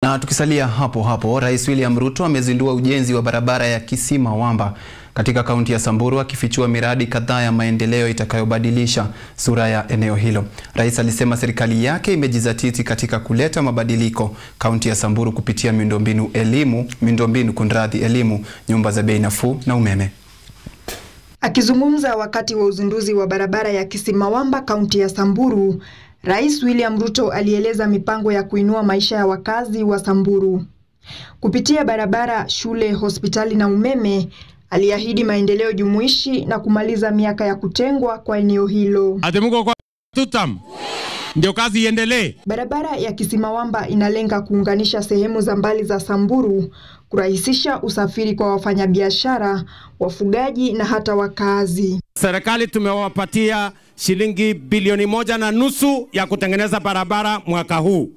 Na tukisalia hapo hapo, Rais William Ruto amezindua ujenzi wa barabara ya Kisii Mawamba katika kaunti ya Samburu, akifichua miradi kadhaa ya maendeleo itakayobadilisha sura ya eneo hilo. Rais alisema serikali yake imejizatiti katika kuleta mabadiliko kaunti ya Samburu kupitia miundombinu elimu, nyumba za bei nafuu na umeme. Akizungumza wakati wa uzinduzi wa barabara ya Kisii Mawamba kaunti ya Samburu, Rais William Ruto alieleza mipango ya kuinua maisha ya wakazi wa Samburu. Kupitia barabara, shule, hospitali na umeme, aliahidi maendeleo jumuishi na kumaliza miaka ya kutengwa kwa eneo hilo. Atimuko kwa tutam, ndio kazi iendelee. Barabara ya Kisii Mawamba inalenga kuunganisha sehemu za mbali za Samburu, kurahisisha usafiri kwa wafanyabiashara, wafugaji na hata wakazi. Serikali tumewapatia shilingi bilioni 1.5 ya kutengeneza barabara mwaka huu.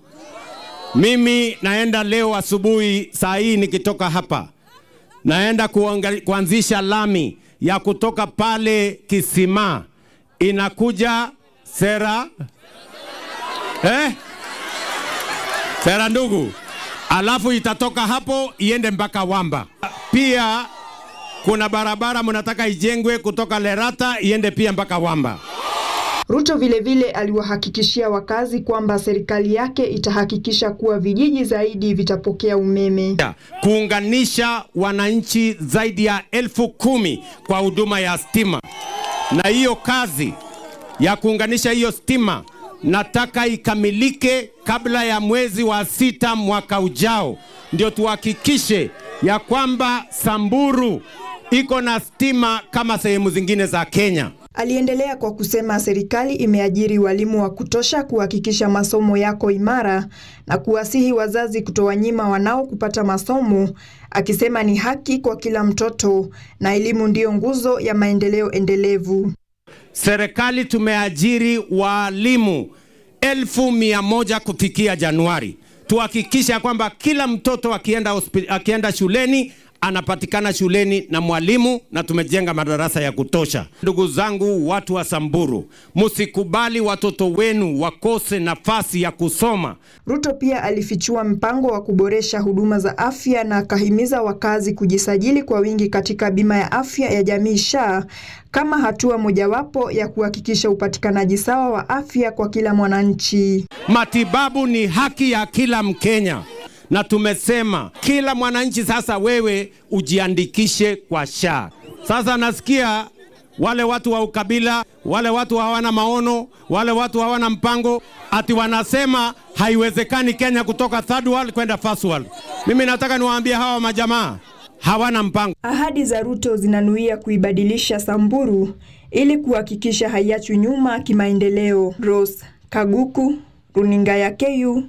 Mimi naenda leo asubuhi saa hii nikitoka hapa, naenda kuanzisha lami ya kutoka pale Kisima inakuja Sera Ndugu, alafu itatoka hapo iende mpaka Wamba. Pia kuna barabara mnataka ijengwe kutoka Lerata iende pia mpaka Wamba. Ruto vile aliwahakikishia wakazi kwamba serikali yake itahakikisha kuwa vijiji zaidi vitapokea umeme. Kuunganisha wananchi zaidi ya 10,000 kwa huduma ya stima. Na hiyo kazi ya kuunganisha hiyo stima nataka ikamilike kabla ya mwezi wa 6 mwaka ujao. Ndio tuhakikishe ya kwamba Samburu iko na stima kama sehemu zingine za Kenya. Aliendelea kwa kusema serikali imeajiri walimu wa kutosha kuhakikisha masomo yako imara na kuwasihi wazazi kutowanyima wanao kupata masomo, akisema ni haki kwa kila mtoto na elimu ndio nguzo ya maendeleo endelevu. Serikali tumeajiri walimu 1,100 kufikia Januari. Tuhakikisha kwamba kila mtoto akienda shuleni anapatikana shuleni na mwalimu, na tumejenga madarasa ya kutosha. Ndugu zangu watu wa Samburu, msikubali watoto wenu wakose nafasi ya kusoma. Ruto pia alifichua mpango wa kuboresha huduma za afya na akahimiza wakazi kujisajili kwa wingi katika bima ya afya ya jamii SHA kama hatua mojawapo ya kuhakikisha upatikanaji sawa wa afya kwa kila mwananchi. Matibabu ni haki ya kila Mkenya. Na tumesema kila mwananchi sasa wewe ujiandikishe kwa SHA. Sasa nasikia wale watu wa ukabila, wale watu hawana maono, wale watu hawana mpango, ati wanasema haiwezekani Kenya kutoka third world kwenda first world. Mimi nataka niwaambie hawa majamaa hawana mpango. Ahadi za Ruto zinanuia kuibadilisha Samburu ili kuhakikisha haiachwi nyuma kimaendeleo. Rose Kaguku, Runinga ya KU.